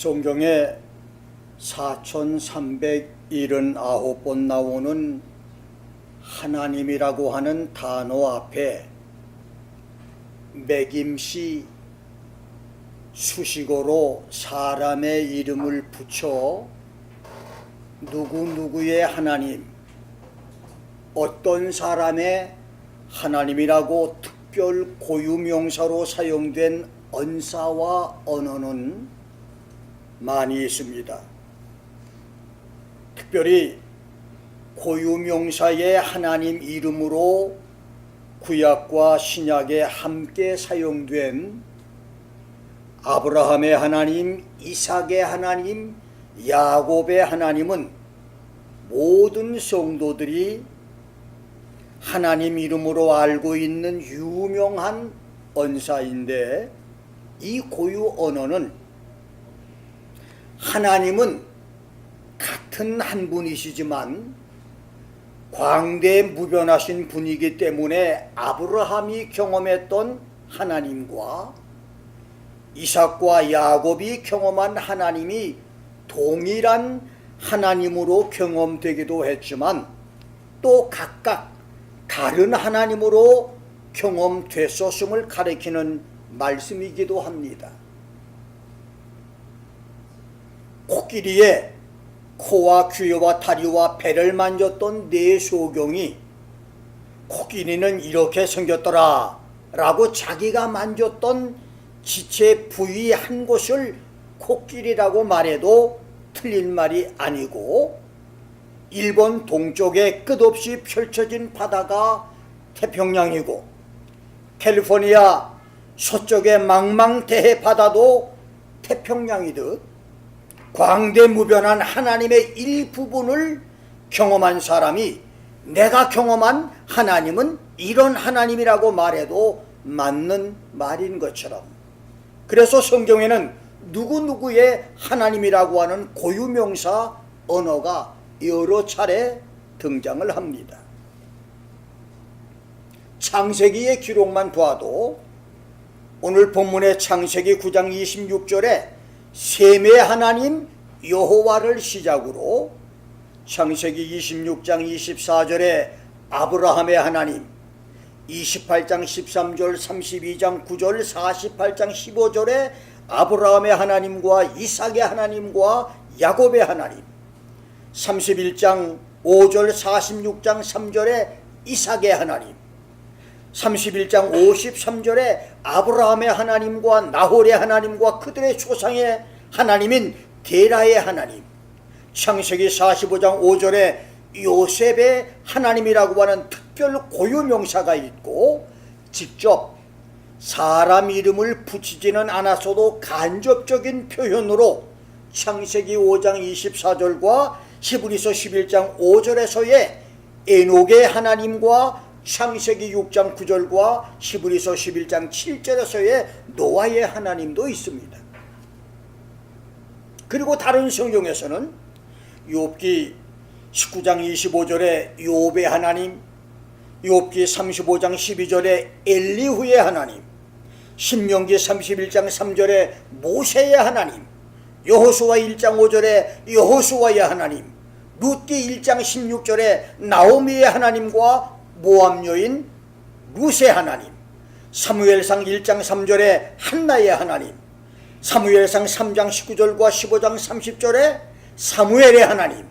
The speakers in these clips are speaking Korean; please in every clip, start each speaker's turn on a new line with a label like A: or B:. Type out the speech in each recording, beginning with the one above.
A: 성경에 4379번 나오는 하나님이라고 하는 단어 앞에 매김씨 수식어로 사람의 이름을 붙여 누구누구의 하나님, 어떤 사람의 하나님이라고 특별 고유명사로 사용된 언사와 언어는 많이 있습니다. 특별히 고유명사의 하나님 이름으로 구약과 신약에 함께 사용된 아브라함의 하나님, 이삭의 하나님, 야곱의 하나님은 모든 성도들이 하나님 이름으로 알고 있는 유명한 언사인데, 이 고유 언어는 하나님은 같은 한 분이시지만 광대무변하신 분이기 때문에 아브라함이 경험했던 하나님과 이삭과 야곱이 경험한 하나님이 동일한 하나님으로 경험되기도 했지만 또 각각 다른 하나님으로 경험됐었음을 가리키는 말씀이기도 합니다. 코끼리의 코와 귀와 다리와 배를 만졌던 내소경이 코끼리는 이렇게 생겼더라 라고 자기가 만졌던 지체 부위 한 곳을 코끼리라고 말해도 틀린 말이 아니고, 일본 동쪽에 끝없이 펼쳐진 바다가 태평양이고 캘리포니아 서쪽의 망망대해 바다도 태평양이듯 광대무변한 하나님의 일부분을 경험한 사람이 내가 경험한 하나님은 이런 하나님이라고 말해도 맞는 말인 것처럼, 그래서 성경에는 누구누구의 하나님이라고 하는 고유명사 언어가 여러 차례 등장을 합니다. 창세기의 기록만 봐도 오늘 본문의 창세기 9장 26절에 셈의 하나님 여호와를 시작으로 창세기 26장 24절에 아브라함의 하나님, 28장 13절, 32장 9절, 48장 15절에 아브라함의 하나님과 이삭의 하나님과 야곱의 하나님, 31장 5절, 46장 3절에 이삭의 하나님, 31장 53절에 아브라함의 하나님과 나홀의 하나님과 그들의 조상의 하나님인 데라의 하나님, 창세기 45장 5절에 요셉의 하나님이라고 하는 특별 고유명사가 있고, 직접 사람 이름을 붙이지는 않았어도 간접적인 표현으로 창세기 5장 24절과 히브리서 11장 5절에서의 에녹의 하나님과 창세기 6장 9절과 히브리서 11장 7절에서의 노아의 하나님도 있습니다. 그리고 다른 성경에서는 욥기 19장 25절에 욥의 하나님, 욥기 35장 12절에 엘리후의 하나님, 신명기 31장 3절에 모세의 하나님, 여호수아 1장 5절에 여호수아의 하나님, 룻기 1장 16절에 나오미의 하나님과 모압 여인 룻의 하나님, 사무엘상 1장 3절에 한나의 하나님, 사무엘상 3장 19절과 15장 30절에 사무엘의 하나님,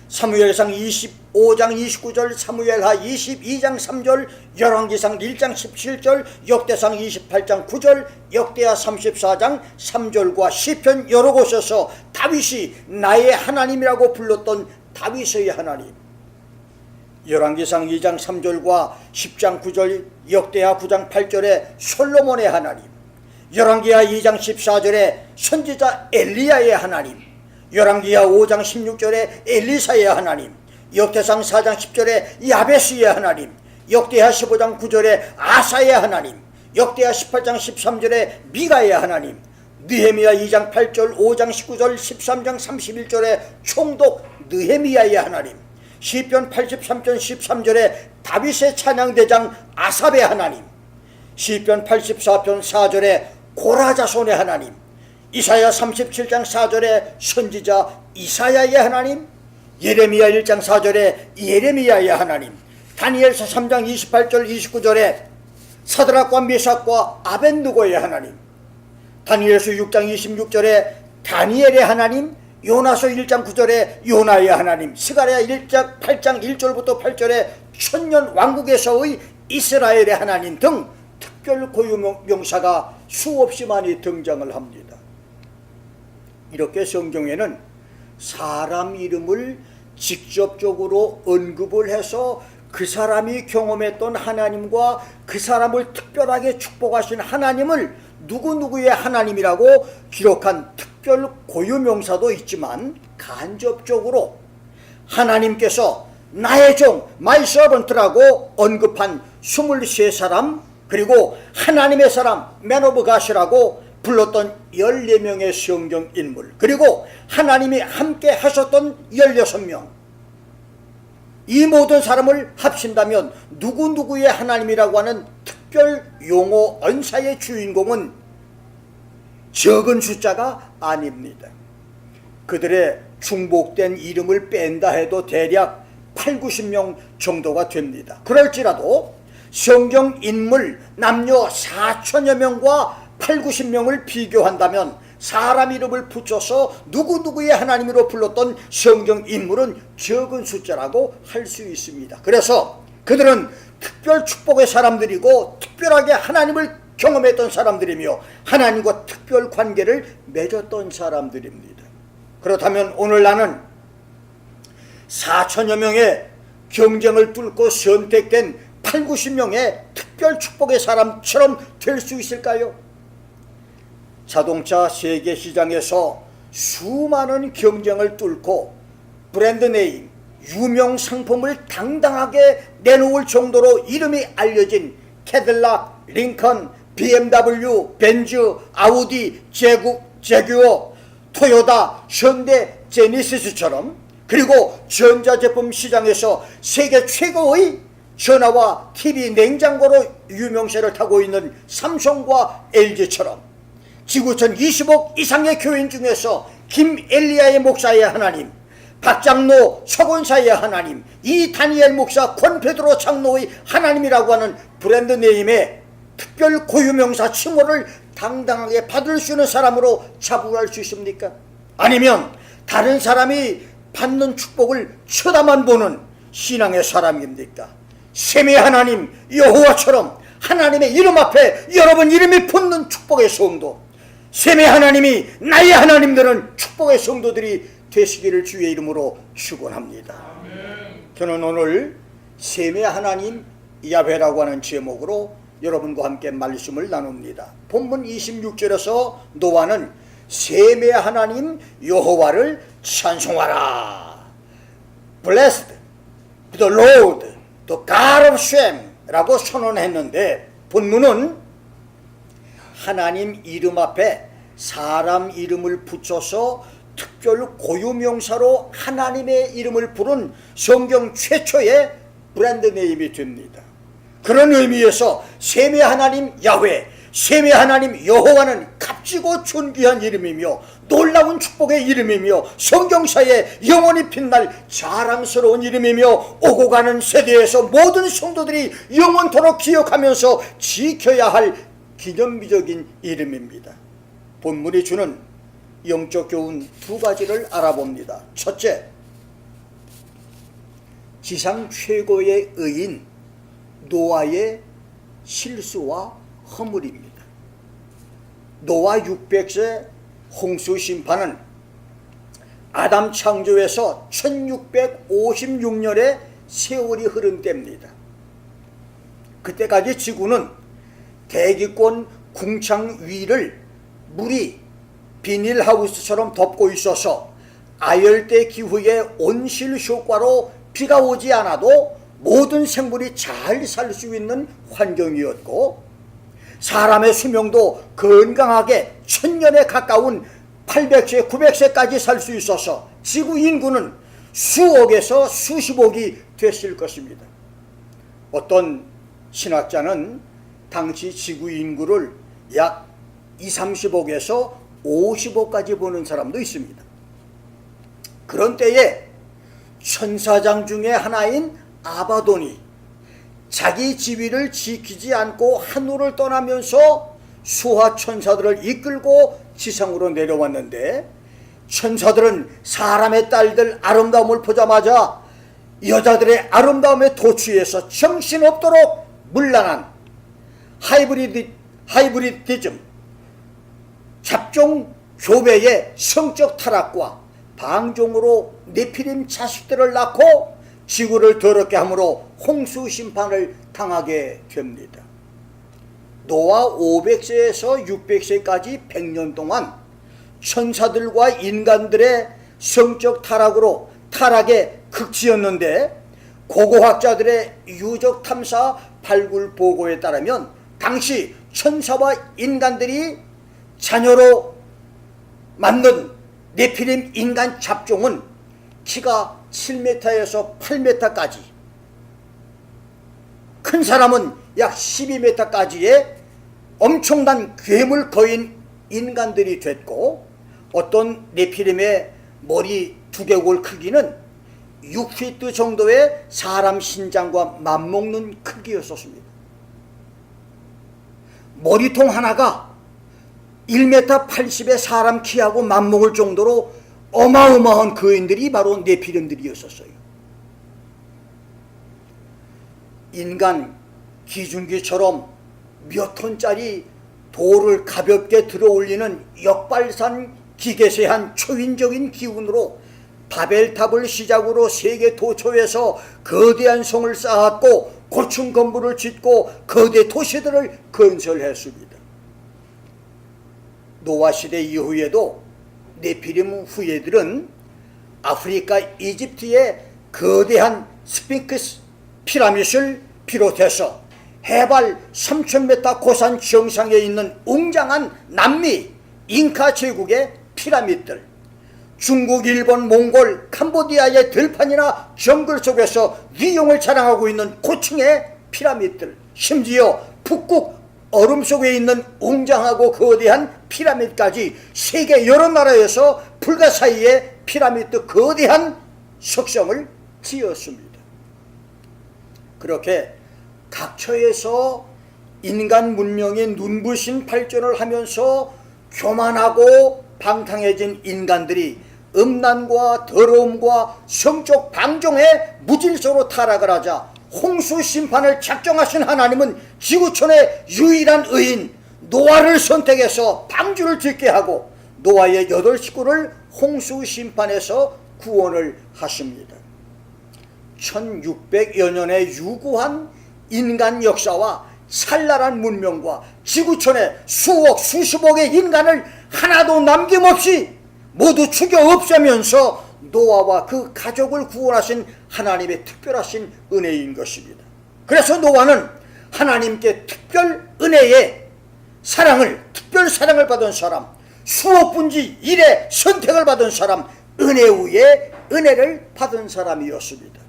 A: 사무엘상 25장 29절, 사무엘하 22장 3절, 열왕기상 1장 17절, 역대상 28장 9절, 역대하 34장 3절과 시편 여러 곳에서 다윗이 나의 하나님이라고 불렀던 다윗의 하나님, 열왕기상 2장 3절과 10장 9절, 역대하 9장 8절에 솔로몬의 하나님, 열왕기하 2장 14절에 선지자 엘리야의 하나님, 열왕기하 5장 16절에 엘리사의 하나님, 역대상 4장 10절에 야베스의 하나님, 역대하 15장 9절에 아사의 하나님, 역대하 18장 13절에 미가의 하나님, 느헤미야 2장 8절, 5장 19절, 13장 31절에 총독 느헤미야의 하나님, 시편 83편 13절에 다윗의 찬양대장 아삽의 하나님, 시편 84편 4절에 고라자손의 하나님, 이사야 37장 4절에 선지자 이사야의 하나님, 예레미야 1장 4절에 예레미야의 하나님, 다니엘서 3장 28절 29절에 사드락과 메삭과 아벤느고의 하나님, 다니엘서 6장 26절에 다니엘의 하나님, 요나서 1장 9절에 요나의 하나님, 스가랴 1장 8장 1절부터 8절에 천년 왕국에서의 이스라엘의 하나님 등 특별 고유 명사가 수없이 많이 등장을 합니다. 이렇게 성경에는 사람 이름을 직접적으로 언급을 해서 그 사람이 경험했던 하나님과 그 사람을 특별하게 축복하신 하나님을 누구누구의 하나님이라고 기록한 특별 고유명사도 있지만, 간접적으로 하나님께서 나의 종 my servant라고 언급한 23사람, 그리고 하나님의 사람 man of God이라고 불렀던 14명의 성경 인물, 그리고 하나님이 함께 하셨던 16명, 이 모든 사람을 합친다면 누구누구의 하나님이라고 하는 특별 용어 언사의 주인공은 적은 숫자가 아닙니다. 그들의 중복된 이름을 뺀다 해도 대략 80-90명 정도가 됩니다. 그럴지라도 성경 인물 남녀 4천여 명과 80-90명을 비교한다면 사람 이름을 붙여서 누구누구의 하나님으로 불렀던 성경 인물은 적은 숫자라고 할 수 있습니다. 그래서 그들은 특별 축복의 사람들이고 특별하게 하나님을 경험했던 사람들이며 하나님과 특별 관계를 맺었던 사람들입니다. 그렇다면 오늘 나는 4천여 명의 경쟁을 뚫고 선택된 80-90명의 특별 축복의 사람처럼 될 수 있을까요? 자동차 세계 시장에서 수많은 경쟁을 뚫고 브랜드 네임, 유명 상품을 당당하게 내놓을 정도로 이름이 알려진 캐딜락, 링컨, BMW, 벤츠, 아우디, 제규어, 토요타, 현대, 제니시스처럼, 그리고 전자제품 시장에서 세계 최고의 전화와 TV, 냉장고로 유명세를 타고 있는 삼성과 LG처럼 지구촌 20억 이상의 교인 중에서 김엘리야의 목사의 하나님, 박장로 서건사의 하나님, 이 다니엘 목사 권페드로 장로의 하나님이라고 하는 브랜드 네임의 특별 고유명사 칭호를 당당하게 받을 수 있는 사람으로 자부할 수 있습니까? 아니면 다른 사람이 받는 축복을 쳐다만 보는 신앙의 사람입니까? 셈의 하나님 여호와처럼 하나님의 이름 앞에 여러분 이름이 붙는 축복의 성도, 셈의 하나님이 나의 하나님들은 축복의 성도들이 되시기를 주의 이름으로 축원합니다. 저는 오늘 셈의 하나님 야훼라고 하는 제목으로 여러분과 함께 말씀을 나눕니다. 본문 26절에서 노아는 셈의 하나님 여호와를 찬송하라, Blessed the Lord, the God of Shem라고 선언했는데, 본문은 하나님 이름 앞에 사람 이름을 붙여서 특별 고유명사로 하나님의 이름을 부른 성경 최초의 브랜드 네임이 됩니다. 그런 의미에서 셈의 하나님 야훼, 셈의 하나님 여호와는 값지고 존귀한 이름이며 놀라운 축복의 이름이며 성경사에 영원히 빛날 자랑스러운 이름이며 오고 가는 세대에서 모든 성도들이 영원토록 기억하면서 지켜야 할 기념비적인 이름입니다. 본문이 주는 영적 교훈 두 가지를 알아봅니다. 첫째, 지상 최고의 의인 노아의 실수와 허물입니다. 노아 600세 홍수 심판은 아담 창조에서 1656년의 세월이 흐른 때입니다. 그때까지 지구는 대기권 궁창 위를 물이 비닐하우스처럼 덮고 있어서 아열대 기후의 온실 효과로 비가 오지 않아도 모든 생물이 잘 살 수 있는 환경이었고, 사람의 수명도 건강하게 1000년에 가까운 800세, 900세까지 살 수 있어서 지구 인구는 수억에서 수십억이 됐을 것입니다. 어떤 신학자는 당시 지구 인구를 약 20-30억에서 50억까지 버는 사람도 있습니다. 그런 때에 천사장 중에 하나인 아바돈이 자기 지위를 지키지 않고 하늘을 떠나면서 수하 천사들을 이끌고 지상으로 내려왔는데, 천사들은 사람의 딸들 아름다움을 보자마자 여자들의 아름다움에 도취해서 정신없도록 문란한 하이브리디즘, 잡종 교배의 성적 타락과 방종으로 네피림 자식들을 낳고 지구를 더럽게 함으로 홍수 심판을 당하게 됩니다. 노아 500세에서 600세까지 100년 동안 천사들과 인간들의 성적 타락으로 타락의 극치였는데, 고고학자들의 유적 탐사 발굴 보고에 따르면 당시 천사와 인간들이 자녀로 만든 네피림 인간 잡종은 키가 7m에서 8m까지, 큰 사람은 약 12m까지의 엄청난 괴물 거인 인간들이 됐고, 어떤 네피림의 머리 두개골 크기는 6피트 정도의 사람 신장과 맞먹는 크기였었습니다. 머리통 하나가 1m 80의 사람 키하고 맞먹을 정도로 어마어마한 거인들이 바로 네피림들이었었어요. 인간 기중기처럼 몇 톤짜리 돌을 가볍게 들어올리는 역발산 기계세한 초인적인 기운으로 바벨탑을 시작으로 세계 도처에서 거대한 성을 쌓았고 고층 건물을 짓고 거대 도시들을 건설했습니다. 노아 시대 이후에도 네피림 후예들은 아프리카 이집트의 거대한 스핑크스 피라밋을 비롯해서 해발 3000m 고산 정상에 있는 웅장한 남미 잉카 제국의 피라밋들, 중국, 일본, 몽골, 캄보디아의 들판이나 정글 속에서 위용을 자랑하고 있는 고층의 피라밋들, 심지어 북극 얼음 속에 있는 웅장하고 거대한 피라밋까지 세계 여러 나라에서 불가사의에 피라미드 거대한 석성을 지었습니다. 그렇게 각처에서 인간 문명의 눈부신 발전을 하면서 교만하고 방탕해진 인간들이 음란과 더러움과 성적 방종에 무질서로 타락을 하자 홍수 심판을 작정하신 하나님은 지구촌의 유일한 의인 노아를 선택해서 방주를 짓게 하고 노아의 8 식구를 홍수 심판에서 구원을 하십니다. 1600여 년의 유구한 인간 역사와 찬란한 문명과 지구촌의 수억 수십억의 인간을 하나도 남김없이 모두 죽여 없애면서 노아와 그 가족을 구원하신 하나님의 특별하신 은혜인 것입니다. 그래서 노아는 하나님께 특별 은혜의 사랑을, 특별 사랑을 받은 사람, 수억 분지 1의 선택을 받은 사람, 은혜 위에 은혜를 받은 사람이었습니다.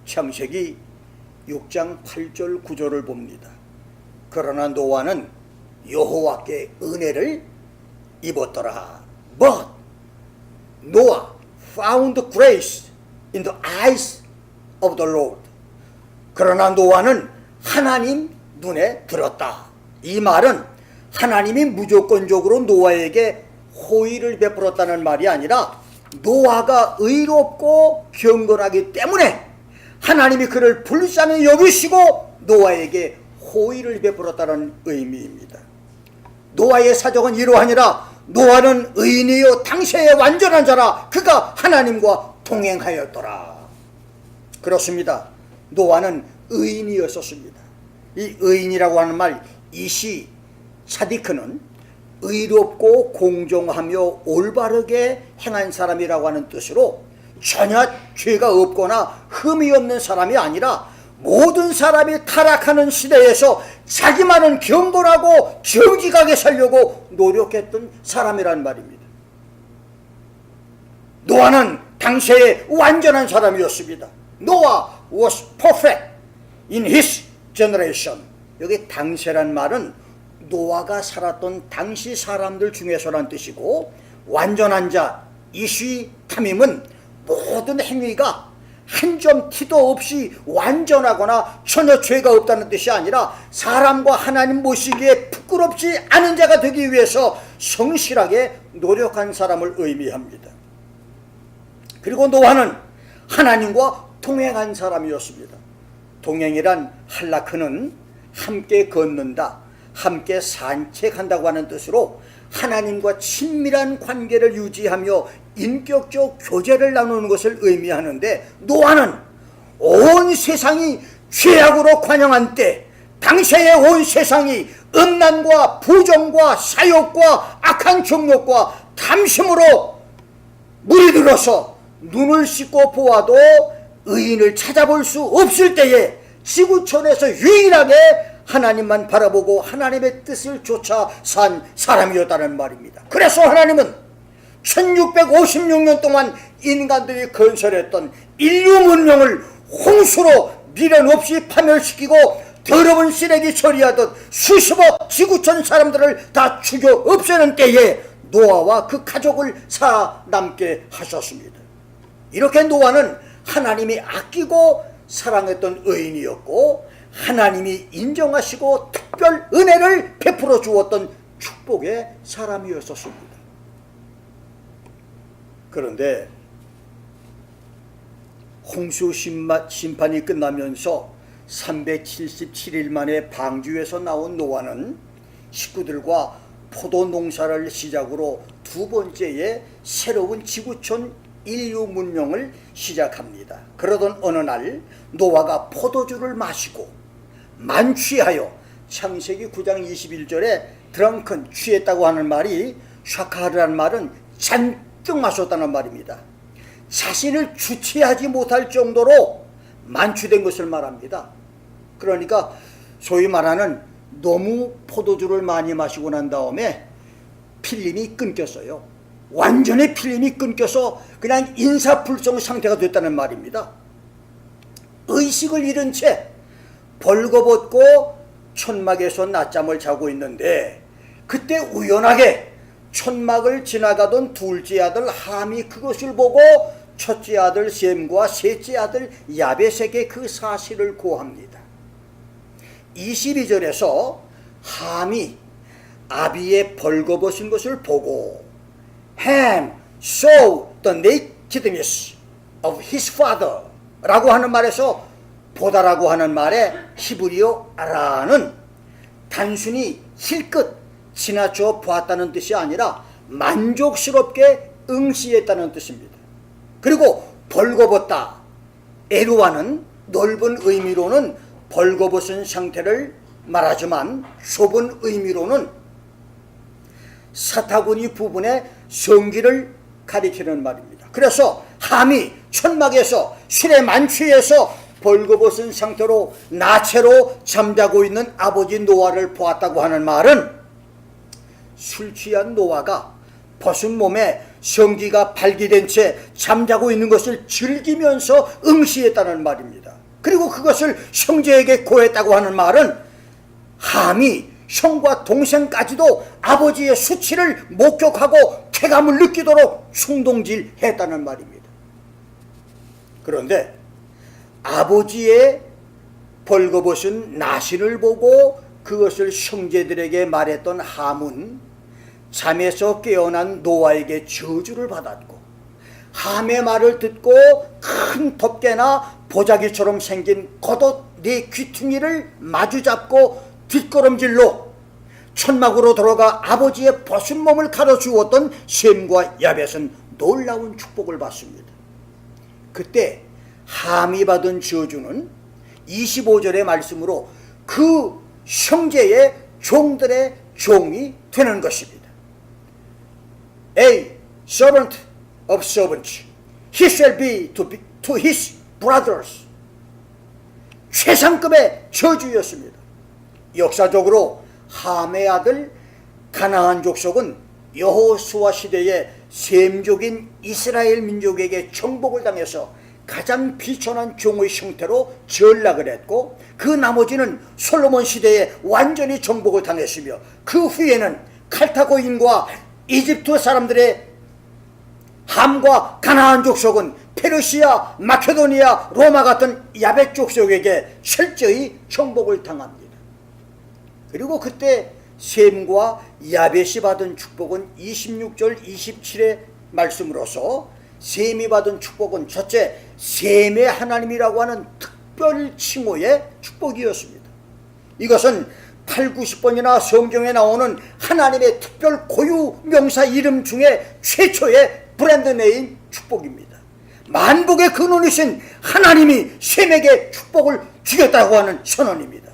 A: 창세기 6장 8절 9절을 봅니다. 그러나 노아는 여호와께 은혜를 입었더라. But Noah found grace in the eyes of the Lord. 그러나 노아는 하나님 눈에 들었다. 이 말은 하나님이 무조건적으로 노아에게 호의를 베풀었다는 말이 아니라 노아가 의롭고 경건하기 때문에 하나님이 그를 불쌍히 여기시고 노아에게 호의를 베풀었다는 의미입니다. 노아의 사정은 이러하니라. 노아는 의인이요 당시의 완전한 자라. 그가 하나님과 동행하였더라. 그렇습니다. 노아는 의인이었었습니다. 이 의인이라고 하는 말, 이시 차디크는 의롭고 공정하며 올바르게 행한 사람이라고 하는 뜻으로 전혀 죄가 없거나 흠이 없는 사람이 아니라 모든 사람이 타락하는 시대에서 자기만은 경건하고 정직하게 살려고 노력했던 사람이란 말입니다. 노아는 당시에 완전한 사람이었습니다. Noah was perfect in his generation. 여기 당시란 말은 노아가 살았던 당시 사람들 중에서란 뜻이고, 완전한 자 이시 탐임은 모든 행위가 한 점 티도 없이 완전하거나 전혀 죄가 없다는 뜻이 아니라 사람과 하나님 모시기에 부끄럽지 않은 자가 되기 위해서 성실하게 노력한 사람을 의미합니다. 그리고 노아는 하나님과 동행한 사람이었습니다. 동행이란 할라크는 함께 걷는다, 함께 산책한다고 하는 뜻으로 하나님과 친밀한 관계를 유지하며 인격적 교제를 나누는 것을 의미하는데, 노아는 온 세상이 죄악으로 관영한 때, 당시의 온 세상이 음란과 부정과 사욕과 악한 정욕과 탐심으로 물이 들어서 눈을 씻고 보아도 의인을 찾아볼 수 없을 때에 지구촌에서 유일하게 하나님만 바라보고 하나님의 뜻을 쫓아 산 사람이었다는 말입니다. 그래서 하나님은 1656년 동안 인간들이 건설했던 인류 문명을 홍수로 미련 없이 파멸시키고 더러운 쓰레기 처리하듯 수십억 지구촌 사람들을 다 죽여 없애는 때에 노아와 그 가족을 살아남게 하셨습니다. 이렇게 노아는 하나님이 아끼고 사랑했던 의인이었고, 하나님이 인정하시고 특별 은혜를 베풀어 주었던 축복의 사람이었었습니다. 그런데 홍수 심판이 끝나면서 377일 만에 방주에서 나온 노아는 식구들과 포도 농사를 시작으로 두 번째의 새로운 지구촌 인류 문명을 시작합니다. 그러던 어느 날 노아가 포도주를 마시고 만취하여, 창세기 9장 21절에 드렁큰, 취했다고 하는 말이 샤카르라는 말은 잔뜩 마셨다는 말입니다. 자신을 주체하지 못할 정도로 만취된 것을 말합니다. 그러니까 소위 말하는 너무 포도주를 많이 마시고 난 다음에 필름이 끊겼어요. 완전히 필름이 끊겨서 그냥 인사불성 상태가 됐다는 말입니다. 의식을 잃은 채 벌거벗고 천막에서 낮잠을 자고 있는데, 그때 우연하게 천막을 지나가던 둘째 아들 함이 그것을 보고 첫째 아들 셈과 셋째 아들 야벳에게 그 사실을 고합니다. 22절에서 함이 아비의 벌거벗은 것을 보고 Ham saw the nakedness of his father 라고 하는 말에서 보다라고 하는 말의 히브리어라는 단순히 힐끗 지나쳐 보았다는 뜻이 아니라 만족스럽게 응시했다는 뜻입니다. 그리고 벌거벗다, 에루와는 넓은 의미로는 벌거벗은 상태를 말하지만 좁은 의미로는 사타구니 부분의 성기를 가리키는 말입니다. 그래서 함이 천막에서 술에 만취해서 벌거벗은 상태로 나체로 잠자고 있는 아버지 노아를 보았다고 하는 말은, 술 취한 노아가 벗은 몸에 성기가 발기된 채 잠자고 있는 것을 즐기면서 응시했다는 말입니다. 그리고 그것을 형제에게 고했다고 하는 말은, 함이 형과 동생까지도 아버지의 수치를 목격하고 쾌감을 느끼도록 충동질했다는 말입니다. 그런데 아버지의 벌거벗은 나시를 보고 그것을 형제들에게 말했던 함은 잠에서 깨어난 노아에게 저주를 받았고, 함의 말을 듣고 큰 덮개나 보자기처럼 생긴 겉옷 네 귀퉁이를 마주잡고 뒷걸음질로 천막으로 들어가 아버지의 벗은 몸을 가로주었던 셈과 야벳은 놀라운 축복을 받습니다. 그때 함이 받은 저주는 25절의 말씀으로 그 형제의 종들의 종이 되는 것입니다. A servant of servants, he shall be to his brothers. 최상급의 저주였습니다. 역사적으로 함의 아들 가나안 족속은 여호수아 시대에 셈족인 이스라엘 민족에게 정복을 당해서 가장 비천한 종의 형태로 전락을 했고, 그 나머지는 솔로몬 시대에 완전히 정복을 당했으며, 그 후에는 칼타고인과 이집트 사람들의 함과 가나안 족속은 페르시아, 마케도니아, 로마 같은 야벳 족속에게 철저히 정복을 당합니다. 그리고 그때 셈과 야벳이 받은 축복은 26절 27의 말씀으로서, 셈이 받은 축복은 첫째, 셈의 하나님이라고 하는 특별 칭호의 축복이었습니다. 이것은 8, 90번이나 성경에 나오는 하나님의 특별 고유 명사 이름 중에 최초의 브랜드 네임 축복입니다. 만복의 근원이신 하나님이 셈에게 축복을 주겠다고 하는 선언입니다.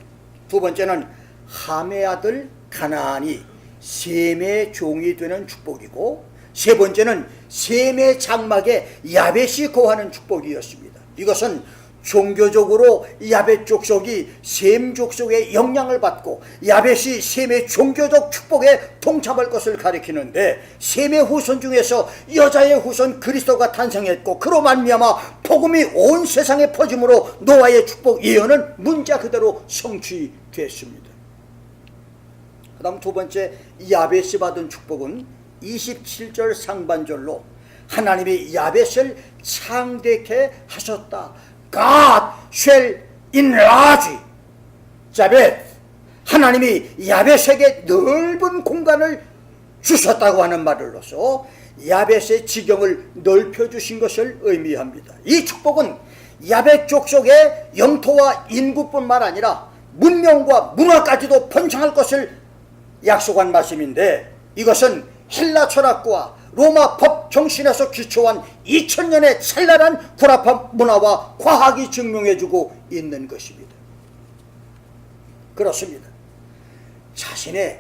A: 두 번째는 함의 아들 가나안이 셈의 종이 되는 축복이고, 세 번째는 셈의 장막에 야벳이 거하는 축복이었습니다. 이것은 종교적으로 야벳 족속이 셈 족속의 영향을 받고 야벳이 셈의 종교적 축복에 동참할 것을 가리키는데, 셈의 후손 중에서 여자의 후손 그리스도가 탄생했고, 그로 말미암아 복음이 온 세상에 퍼짐으로 노아의 축복 예언은 문자 그대로 성취됐습니다. 그 다음 두 번째, 야벳이 받은 축복은 27절 상반절로 하나님이 야벳을 창대케 하셨다. God shall enlarge 야벳, 하나님이 야벳에게 넓은 공간을 주셨다고 하는 말로서 야벳의 지경을 넓혀주신 것을 의미합니다. 이 축복은 야벳 족속의 영토와 인구뿐만 아니라 문명과 문화까지도 번창할 것을 약속한 말씀인데, 이것은 헬라 철학과 로마 법 정신에서 기초한 2000년의 찬란한 구라파 문화와 과학이 증명해주고 있는 것입니다. 그렇습니다. 자신의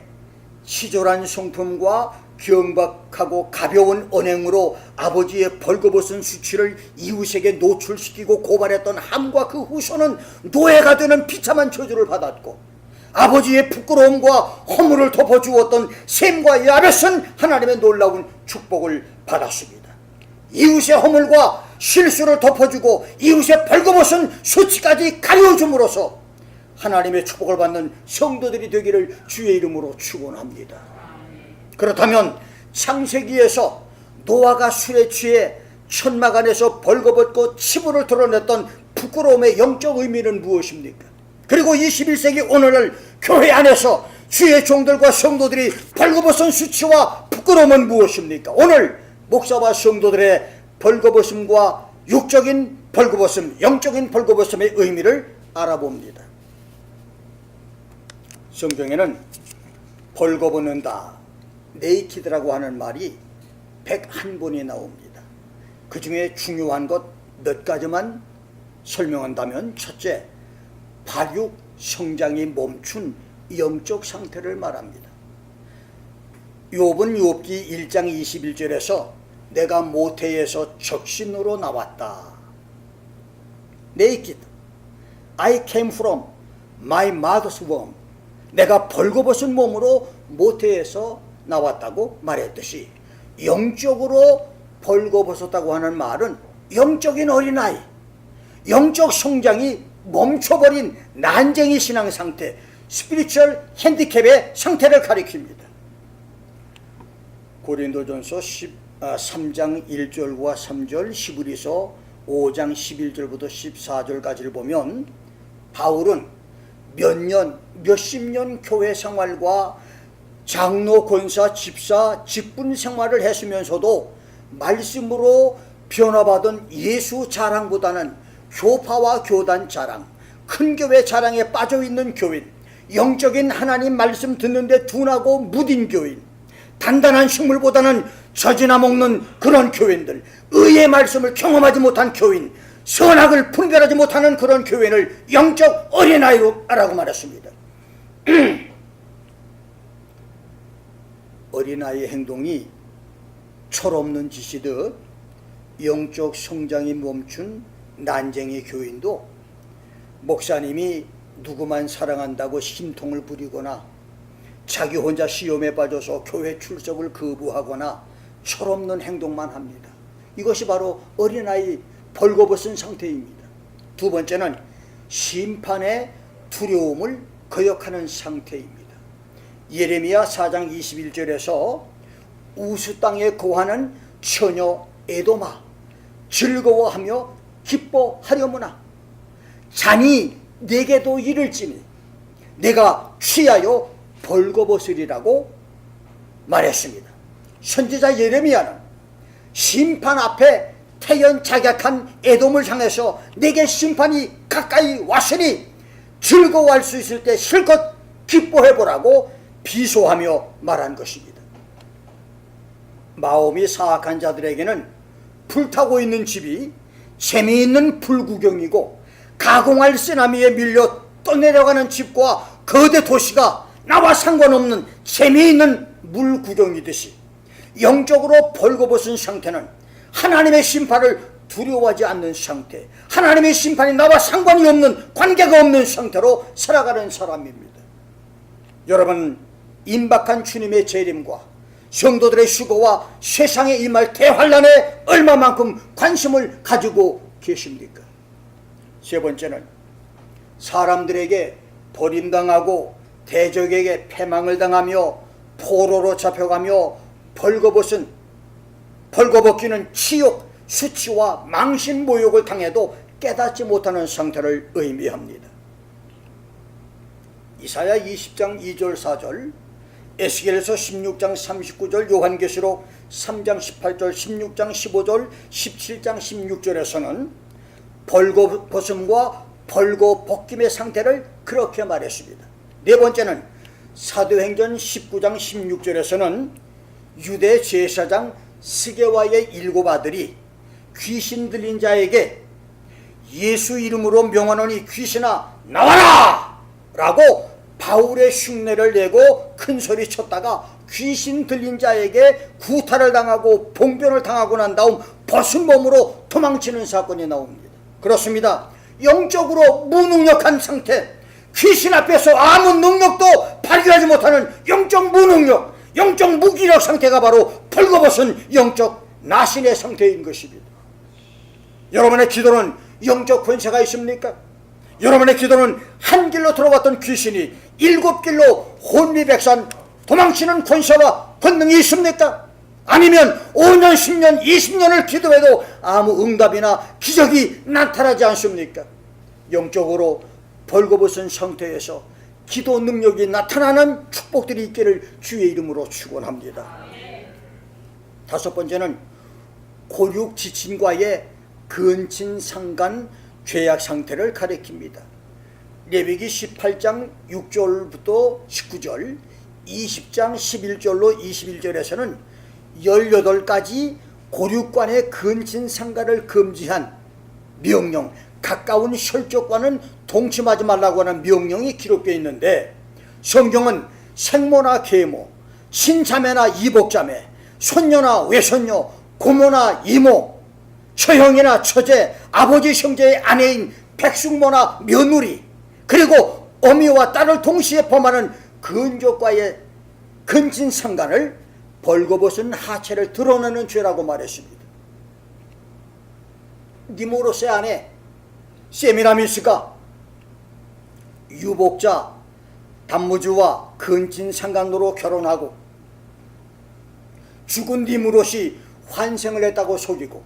A: 치졸한 성품과 경박하고 가벼운 언행으로 아버지의 벌거벗은 수치를 이웃에게 노출시키고 고발했던 함과 그 후손은 노예가 되는 비참한 저주를 받았고, 아버지의 부끄러움과 허물을 덮어주었던 셈과 야벳은 하나님의 놀라운 축복을 받았습니다. 이웃의 허물과 실수를 덮어주고 이웃의 벌거벗은 수치까지 가려줌으로써 하나님의 축복을 받는 성도들이 되기를 주의 이름으로 축원합니다. 그렇다면 창세기에서 노아가 술에 취해 천막 안에서 벌거벗고 치부를 드러냈던 부끄러움의 영적 의미는 무엇입니까? 그리고 21세기 오늘날 교회 안에서 주의 종들과 성도들이 벌거벗은 수치와 부끄러움은 무엇입니까? 오늘 목사와 성도들의 벌거벗음과 육적인 벌거벗음, 영적인 벌거벗음의 의미를 알아봅니다. 성경에는 벌거벗는다, 네이키드라고 하는 말이 101번이 나옵니다. 그 중에 중요한 것 몇 가지만 설명한다면, 첫째, 발육 성장이 멈춘 영적 상태를 말합니다. 욥은 욥기 1장 21절에서 내가 모태에서 적신으로 나왔다. Naked, I came from my mother's womb. 내가 벌거벗은 몸으로 모태에서 나왔다고 말했듯이, 영적으로 벌거벗었다고 하는 말은 영적인 어린아이, 영적 성장이 멈춰버린 난쟁이 신앙 상태, 스피리추얼 핸디캡의 상태를 가리킵니다. 고린도전서 3장 1절과 3절, 히브리서 5장 11절부터 14절까지를 보면 바울은 몇십 년 교회 생활과 장로, 권사, 집사, 직분 생활을 했으면서도 말씀으로 변화받은 예수 자랑보다는 교파와 교단 자랑, 큰 교회 자랑에 빠져있는 교인, 영적인 하나님 말씀 듣는데 둔하고 무딘 교인, 단단한 식물보다는 젖이나 먹는 그런 교인들, 의의 말씀을 경험하지 못한 교인, 선악을 분별하지 못하는 그런 교인을 영적 어린아이로 라고 말했습니다. 어린아이의 행동이 철없는 짓이듯 영적 성장이 멈춘 난쟁이 교인도 목사님이 누구만 사랑한다고 심통을 부리거나 자기 혼자 시험에 빠져서 교회 출석을 거부하거나 철없는 행동만 합니다. 이것이 바로 어린아이 벌거벗은 상태입니다. 두 번째는 심판의 두려움을 거역하는 상태입니다. 예레미야 4장 21절에서 우스 땅에 거하는 처녀 에도마, 즐거워하며 기뻐하려무나 잔이 내게도 이를지니 내가 취하여 벌거벗으리라고 말했습니다. 선지자 예레미야는 심판 앞에 태연자격한 에돔을 향해서 내게 심판이 가까이 왔으니 즐거워할 수 있을 때 실컷 기뻐해보라고 비소하며 말한 것입니다. 마음이 사악한 자들에게는 불타고 있는 집이 재미있는 불구경이고 가공할 쓰나미에 밀려 떠내려가는 집과 거대 도시가 나와 상관없는 재미있는 물구경이듯이 영적으로 벌거벗은 상태는 하나님의 심판을 두려워하지 않는 상태, 하나님의 심판이 나와 상관이 없는, 관계가 없는 상태로 살아가는 사람입니다. 여러분, 임박한 주님의 재림과 성도들의 수고와 세상에 임할 대환란에 얼마만큼 관심을 가지고 계십니까? 세 번째는 사람들에게 버림당하고 대적에게 패망을 당하며 포로로 잡혀가며 벌거벗기는 치욕, 수치와 망신 모욕을 당해도 깨닫지 못하는 상태를 의미합니다. 이사야 20장 2절 4절, 에스겔서 16장 39절, 요한계시록 3장 18절, 16장 15절, 17장 16절에서는 벌거벗음과 벌거벗김의 상태를 그렇게 말했습니다. 네 번째는 사도행전 19장 16절에서는 유대 제사장 스게와의 7 아들이 귀신 들린 자에게 예수 이름으로 명하노니 귀신아 나와라! 라고 바울의 흉내를 내고 큰 소리 쳤다가 귀신 들린 자에게 구타를 당하고 봉변을 당하고 난 다음 벗은 몸으로 도망치는 사건이 나옵니다. 그렇습니다. 영적으로 무능력한 상태, 귀신 앞에서 아무 능력도 발휘하지 못하는 영적 무능력, 영적 무기력 상태가 바로 벌거벗은 영적 나신의 상태인 것입니다. 여러분의 기도는 영적 권세가 있습니까? 여러분의 기도는 한 길로 들어갔던 귀신이 7길로 혼미백산 도망치는 권세와 권능이 있습니까? 아니면 5년, 10년, 20년을 기도해도 아무 응답이나 기적이 나타나지 않습니까? 영적으로 벌거벗은 상태에서 기도 능력이 나타나는 축복들이 있기를 주의 이름으로 축원합니다. 다섯 번째는 골육 지친과의 근친상간 죄악 상태를 가리킵니다. 레위기 18장 6절부터 19절, 20장 11절로 21절에서는 18가지 고륙관의 근친상간을 금지한 명령, 가까운 혈족과는 동침하지 말라고 하는 명령이 기록되어 있는데, 성경은 생모나 계모, 친자매나 이복자매, 손녀나 외손녀, 고모나 이모, 처형이나 처제, 아버지 형제의 아내인 백숙모나 며느리, 그리고 어미와 딸을 동시에 범하는 근족과의 근친상간을 벌거벗은 하체를 드러내는 죄라고 말했습니다. 니모로스의 아내 세미라미스가 유복자 담무주와 근친상간으로 결혼하고 죽은 니무롯이 환생을 했다고 속이고,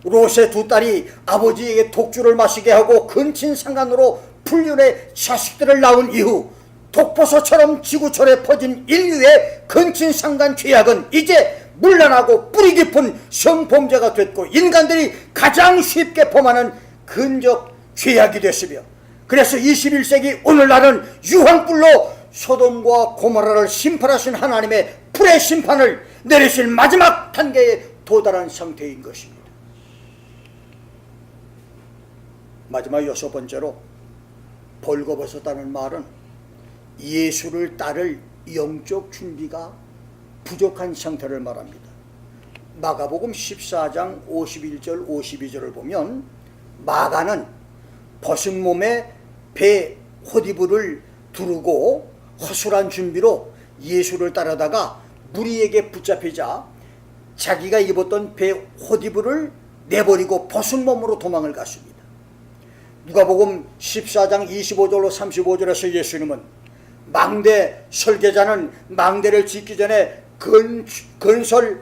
A: 롯의 2 딸이 아버지에게 독주를 마시게 하고 근친상간으로 불륜의 자식들을 낳은 이후 독버섯처럼 지구촌에 퍼진 인류의 근친상간 죄악은 이제 문란하고 뿌리 깊은 성범죄가 됐고 인간들이 가장 쉽게 범하는 근적 죄악이 됐으며, 그래서 21세기 오늘날은 유황불로 소돔과 고모라를 심판하신 하나님의 불의 심판을 내리실 마지막 단계에 도달한 상태인 것입니다. 마지막 6번째로 벌거벗었다는 말은 예수를 따를 영적 준비가 부족한 상태를 말합니다. 마가복음 14장 51절 52절을 보면 마가는 벗은 몸에 배 호디부를 두르고 허술한 준비로 예수를 따르다가 무리에게 붙잡히자 자기가 입었던 배 호디부를 내버리고 벗은 몸으로 도망을 갔습니다. 누가복음 14장 25절로 35절에서 예수님은 망대 설계자는 망대를 짓기 전에 건설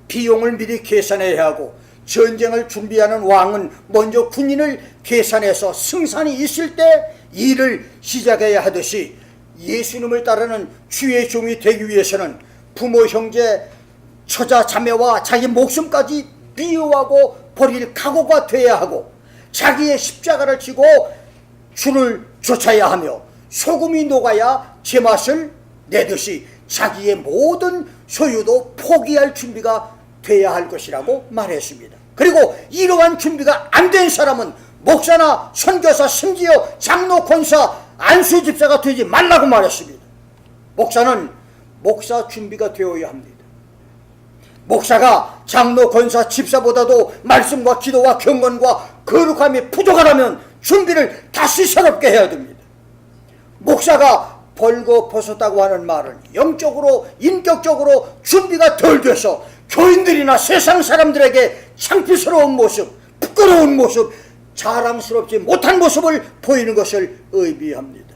A: 비용을 미리 계산해야 하고, 전쟁을 준비하는 왕은 먼저 군인을 계산해서 승산이 있을 때 일을 시작해야 하듯이, 예수님을 따르는 주의 종이 되기 위해서는 부모, 형제, 처자, 자매와 자기 목숨까지 미워하고 버릴 각오가 돼야 하고, 자기의 십자가를 지고 주를 쫓아야 하며, 소금이 녹아야 제맛을 내듯이 자기의 모든 소유도 포기할 준비가 돼야 할 것이라고 말했습니다. 그리고 이러한 준비가 안 된 사람은 목사나 선교사, 심지어 장로, 권사, 안수 집사가 되지 말라고 말했습니다. 목사는 목사 준비가 되어야 합니다. 목사가 장로, 권사, 집사보다도 말씀과 기도와 경건과 거룩함이 부족하다면 준비를 다시 새롭게 해야 됩니다. 목사가 벌거벗었다고 하는 말은 영적으로, 인격적으로 준비가 덜 돼서 교인들이나 세상 사람들에게 창피스러운 모습, 부끄러운 모습, 자랑스럽지 못한 모습을 보이는 것을 의미합니다.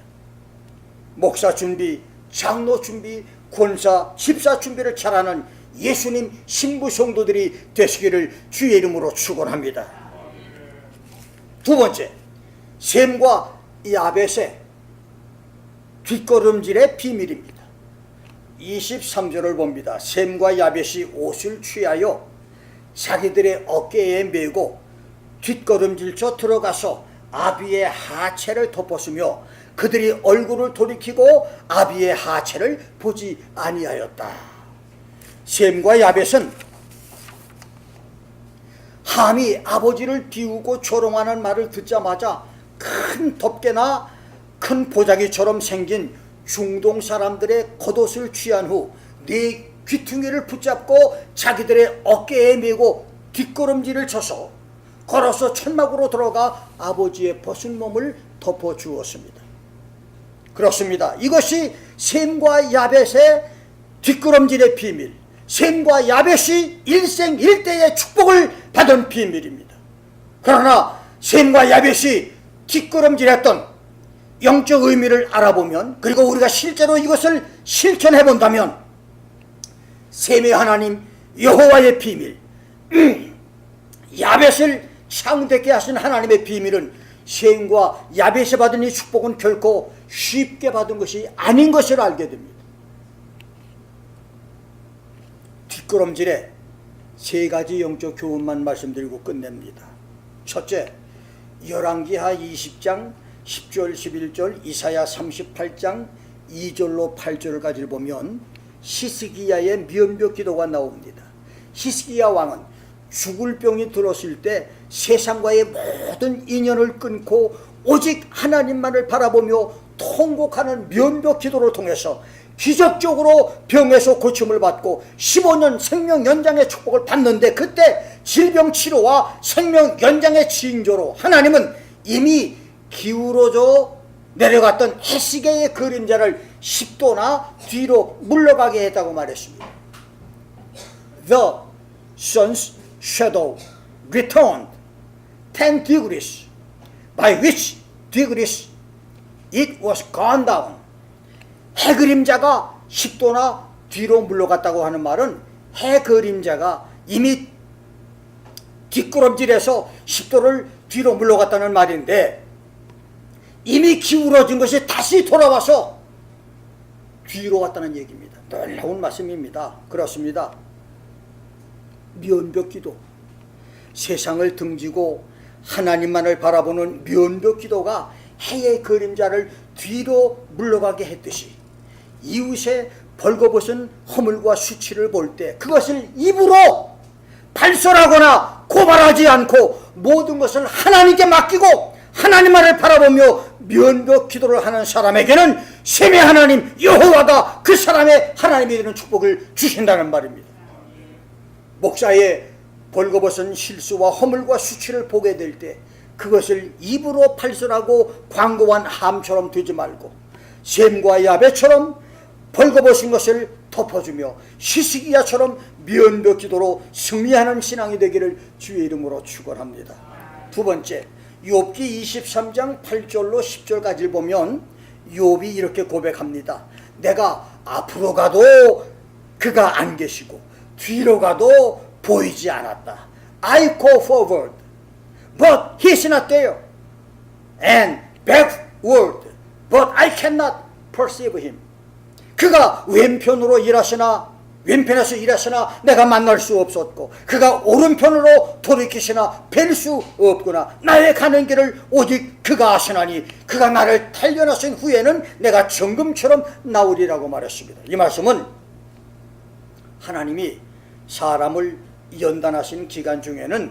A: 목사 준비, 장로 준비, 권사, 집사 준비를 잘하는 예수님 신부 성도들이 되시기를 주의 이름으로 축원합니다. 두 번째, 셈과 야벳의 뒷걸음질의 비밀입니다. 23절을 봅니다. 셈과 야벳이 옷을 취하여 자기들의 어깨에 메고 뒷걸음질쳐 들어가서 아비의 하체를 덮었으며, 그들이 얼굴을 돌이키고 아비의 하체를 보지 아니하였다. 셈과 야벳은 함이 아버지를 비우고 조롱하는 말을 듣자마자 큰 덮개나 큰 보자기처럼 생긴 중동 사람들의 겉옷을 취한 후 네 귀퉁이를 붙잡고 자기들의 어깨에 메고 뒷걸음질을 쳐서 걸어서 천막으로 들어가 아버지의 벗은 몸을 덮어 주었습니다. 그렇습니다. 이것이 셈과 야벳의 뒷걸음질의 비밀, 셈과 야벳이 일생일대의 축복을 받은 비밀입니다. 그러나 셈과 야벳이 뒷걸음질했던 영적 의미를 알아보면, 그리고 우리가 실제로 이것을 실천해 본다면, 셈의 하나님 여호와의 비밀, 야벳을 창대케 하신 하나님의 비밀은 셈과 야벳이 받은 이 축복은 결코 쉽게 받은 것이 아닌 것을 알게 됩니다. 뒷걸음질에 세 가지 영적 교훈만 말씀드리고 끝냅니다. 첫째, 열왕기하 20장 10절 11절, 이사야 38장 2절로 8절까지를 보면 히스기야의 면벽 기도가 나옵니다. 히스기야 왕은 죽을 병이 들었을 때 세상과의 모든 인연을 끊고 오직 하나님만을 바라보며 통곡하는 면벽 기도를 통해서 기적적으로 병에서 고침을 받고 15년 생명 연장의 축복을 받는데, 그때 질병 치료와 생명 연장의 징조로 하나님은 이미 기울어져 내려갔던 해시계의 그림자를 10도나 뒤로 물러가게 했다고 말했습니다. The sun's shadow returned 10 degrees, by which degrees it was gone down. 해 그림자가 10도나 뒤로 물러갔다고 하는 말은 해 그림자가 이미 뒷걸음질해서 10도를 뒤로 물러갔다는 말인데, 이미 기울어진 것이 다시 돌아와서 뒤로 왔다는 얘기입니다. 놀라운 말씀입니다. 그렇습니다. 면벽기도, 세상을 등지고 하나님만을 바라보는 면벽기도가 해의 그림자를 뒤로 물러가게 했듯이, 이웃의 벌거벗은 허물과 수치를 볼 때 그것을 입으로 발설하거나 고발하지 않고 모든 것을 하나님께 맡기고 하나님만을 바라보며 면벽 기도를 하는 사람에게는 셈의 하나님 여호와가 그 사람의 하나님이 되는 축복을 주신다는 말입니다. 목사의 벌거벗은 실수와 허물과 수치를 보게 될 때 그것을 입으로 발설하고 광고한 함처럼 되지 말고 셈과 야벳처럼 벌거벗은 것을 덮어주며 히스기야처럼 면벽 기도로 승리하는 신앙이 되기를 주의 이름으로 축원합니다. 두 번째, 욥기 23장 8절로 10절까지를 보면 욥이 이렇게 고백합니다. 내가 앞으로 가도 그가 안 계시고 뒤로 가도 보이지 않았다. I go forward, but he is not there. And backward, but I cannot perceive him. 그가 왼편에서 일하시나 내가 만날 수 없었고, 그가 오른편으로 돌이키시나 뵐 수 없구나. 나의 가는 길을 오직 그가 아시나니 그가 나를 단련하신 후에는 내가 정금처럼 나오리라고 말했습니다. 이 말씀은 하나님이 사람을 연단하신 기간 중에는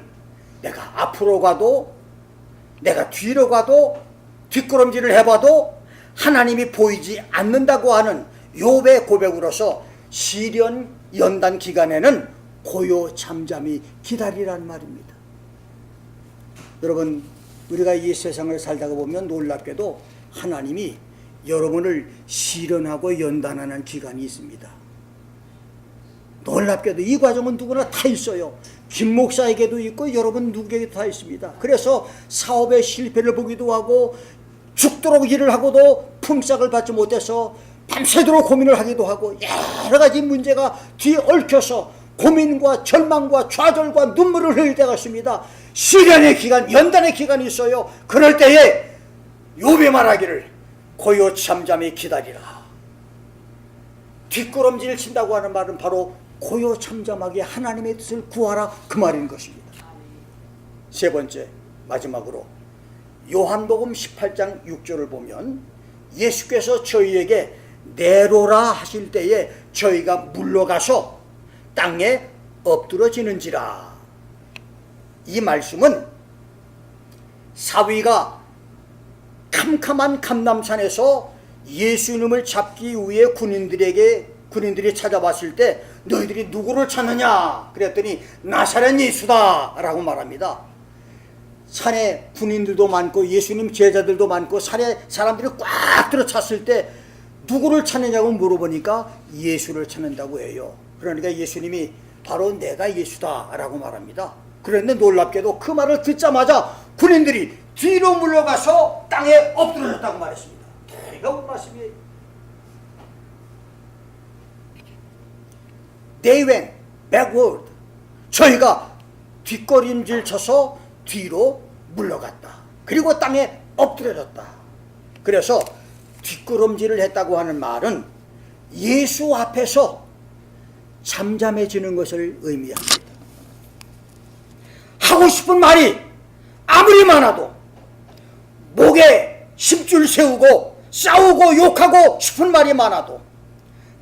A: 내가 앞으로 가도 내가 뒤로 가도 뒷걸음질을 해봐도 하나님이 보이지 않는다고 하는 욥의 고백으로서 시련 연단 기간에는 고요 잠잠히 기다리란 말입니다. 여러분, 우리가 이 세상을 살다가 보면 놀랍게도 하나님이 여러분을 시련하고 연단하는 기간이 있습니다. 놀랍게도 이 과정은 누구나 다 있어요. 김 목사에게도 있고 여러분 누구에게도 다 있습니다. 그래서 사업의 실패를 보기도 하고 죽도록 일을 하고도 품삯을 받지 못해서 밤새도록 고민을 하기도 하고 여러 가지 문제가 뒤에 얽혀서 고민과 절망과 좌절과 눈물을 흘릴 때가 있습니다. 시련의 기간, 연단의 기간이 있어요. 그럴 때에 욥이 말하기를 고요 잠잠히 기다리라. 뒷걸음질 친다고 하는 말은 바로 고요 잠잠하게 하나님의 뜻을 구하라, 그 말인 것입니다. 세 번째, 마지막으로 요한복음 18장 6절을 보면 예수께서 저희에게 내로라 하실 때에 저희가 물러가서 땅에 엎드러지는지라. 이 말씀은 사위가 캄캄한 감람산에서 예수님을 잡기 위해 군인들이 찾아왔을 때 너희들이 누구를 찾느냐 그랬더니 나사렛 예수다 라고 말합니다. 산에 군인들도 많고 예수님 제자들도 많고 산에 사람들이 꽉 들어찼을 때 누구를 찾느냐고 물어보니까 예수를 찾는다고 해요. 그러니까 예수님이 바로 내가 예수다 라고 말합니다. 그런데 놀랍게도 그 말을 듣자마자 군인들이 뒤로 물러가서 땅에 엎드러졌다고 말했습니다. 놀라운 말씀이에요. They went backward. 저희가 뒷걸음질 쳐서 뒤로 물러갔다. 그리고 땅에 엎드려졌다. 그래서 뒷걸음질을 했다고 하는 말은 예수 앞에서 잠잠해지는 것을 의미합니다. 하고 싶은 말이 아무리 많아도 목에 심줄 세우고 싸우고 욕하고 싶은 말이 많아도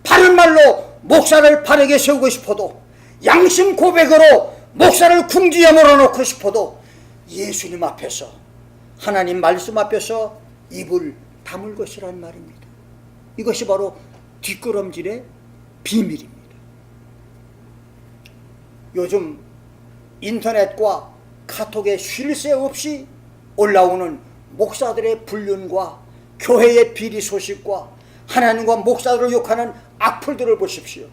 A: 바른 말로 목사를 바르게 세우고 싶어도 양심 고백으로 목사를 궁지에 몰아넣고 싶어도 예수님 앞에서 하나님 말씀 앞에서 입을 다물 것이란 말입니다. 이것이 바로 뒷걸음질의 비밀입니다. 요즘 인터넷과 카톡에 쉴 새 없이 올라오는 목사들의 불륜과 교회의 비리 소식과 하나님과 목사들을 욕하는 악플들을 보십시오.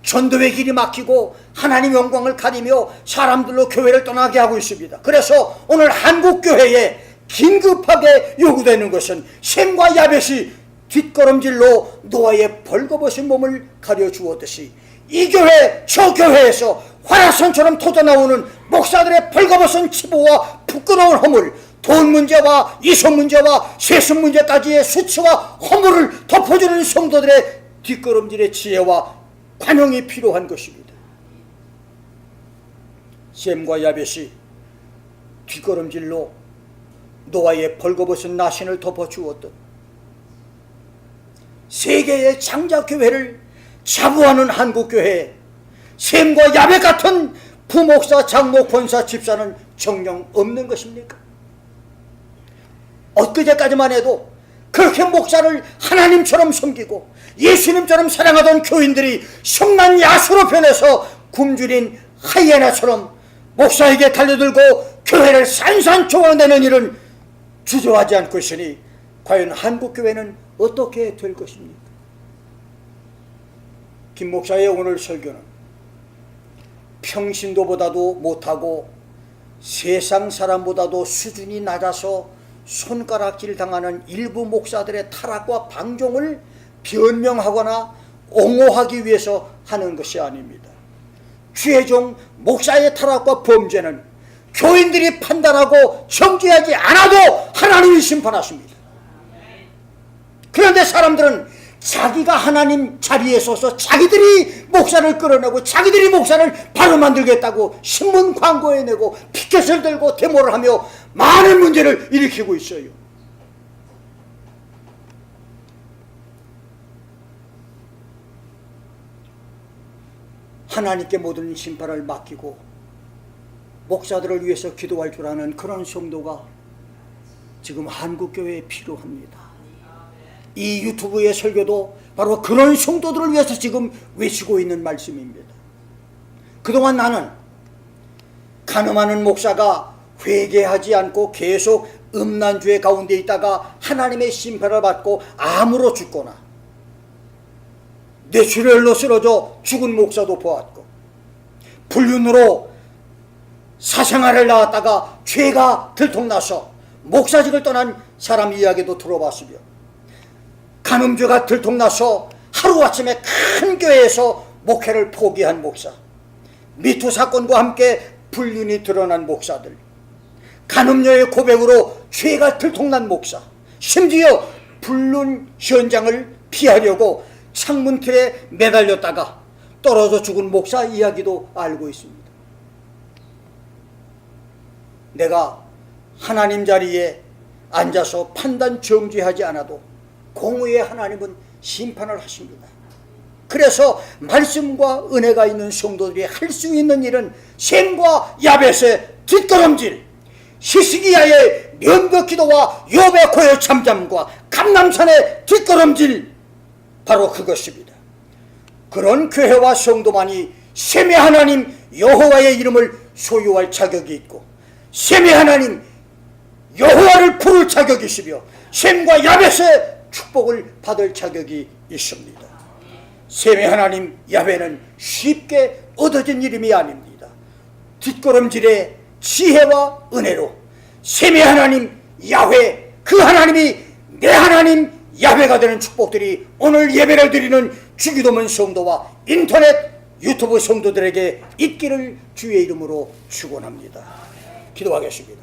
A: 전도의 길이 막히고 하나님 영광을 가리며 사람들로 교회를 떠나게 하고 있습니다. 그래서 오늘 한국교회에 긴급하게 요구되는 것은 셈과 야벳이 뒷걸음질로 노아의 벌거벗은 몸을 가려주었듯이 이 교회 저 교회에서 화라선처럼 터져나오는 목사들의 벌거벗은 치부와 부끄러운 허물, 돈 문제와 이손 문제와 세습 문제까지의 수치와 허물을 덮어주는 성도들의 뒷걸음질의 지혜와 관용이 필요한 것입니다. 셈과 야벳이 뒷걸음질로 노아의 벌거벗은 나신을 덮어주었던 세계의 장자교회를 자부하는 한국교회, 셈과 야벳 같은 부목사, 장로, 권사, 집사는 정녕 없는 것입니까? 엊그제까지만 해도 그렇게 목사를 하나님처럼 섬기고 예수님처럼 사랑하던 교인들이 성난 야수로 변해서 굶주린 하이에나처럼 목사에게 달려들고 교회를 산산조각내는 일은 주저하지 않고 있으니 과연 한국교회는 어떻게 될 것입니까? 김 목사의 오늘 설교는 평신도보다도 못하고 세상 사람보다도 수준이 낮아서 손가락질 당하는 일부 목사들의 타락과 방종을 변명하거나 옹호하기 위해서 하는 것이 아닙니다. 최종 목사의 타락과 범죄는 교인들이 판단하고 정죄하지 않아도 하나님이 심판하십니다. 그런데 사람들은 자기가 하나님 자리에 서서 자기들이 목사를 끌어내고 자기들이 목사를 바로 만들겠다고 신문 광고에 내고 피켓을 들고 데모를 하며 많은 문제를 일으키고 있어요. 하나님께 모든 심판을 맡기고 목사들을 위해서 기도할 줄 아는 그런 성도가 지금 한국교회에 필요합니다. 이 유튜브의 설교도 바로 그런 성도들을 위해서 지금 외치고 있는 말씀입니다. 그동안 나는 가늠하는 목사가 회개하지 않고 계속 음란주의 가운데 있다가 하나님의 심판을 받고 암으로 죽거나 뇌출혈로 쓰러져 죽은 목사도 보았고, 불륜으로 사생활을 낳았다가 죄가 들통나서 목사직을 떠난 사람 이야기도 들어봤으며, 간음죄가 들통나서 하루아침에 큰 교회에서 목회를 포기한 목사, 미투 사건과 함께 불륜이 드러난 목사들, 간음녀의 고백으로 죄가 들통난 목사, 심지어 불륜 현장을 피하려고 창문틀에 매달렸다가 떨어져 죽은 목사 이야기도 알고 있습니다. 내가 하나님 자리에 앉아서 판단 정죄하지 않아도 공의의 하나님은 심판을 하십니다. 그래서 말씀과 은혜가 있는 성도들이 할 수 있는 일은 셈과 야벳의 뒷걸음질, 히스기야의 면벽기도와 욥의 고요 참잠과 감람산의 뒷걸음질, 바로 그것입니다. 그런 교회와 성도만이 셈의 하나님 여호와의 이름을 소유할 자격이 있고, 셈의 하나님 여호와를 부를 자격이시며 셈과 야벳의 축복을 받을 자격이 있습니다. 셈의 하나님 야훼는 쉽게 얻어진 이름이 아닙니다. 뒷걸음질의 지혜와 은혜로 셈의 하나님 야훼, 그 하나님이 내 하나님 야훼가 되는 축복들이 오늘 예배를 드리는 주기도문 성도와 인터넷 유튜브 성도들에게 있기를 주의 이름으로 축원합니다. 기도하겠습니다.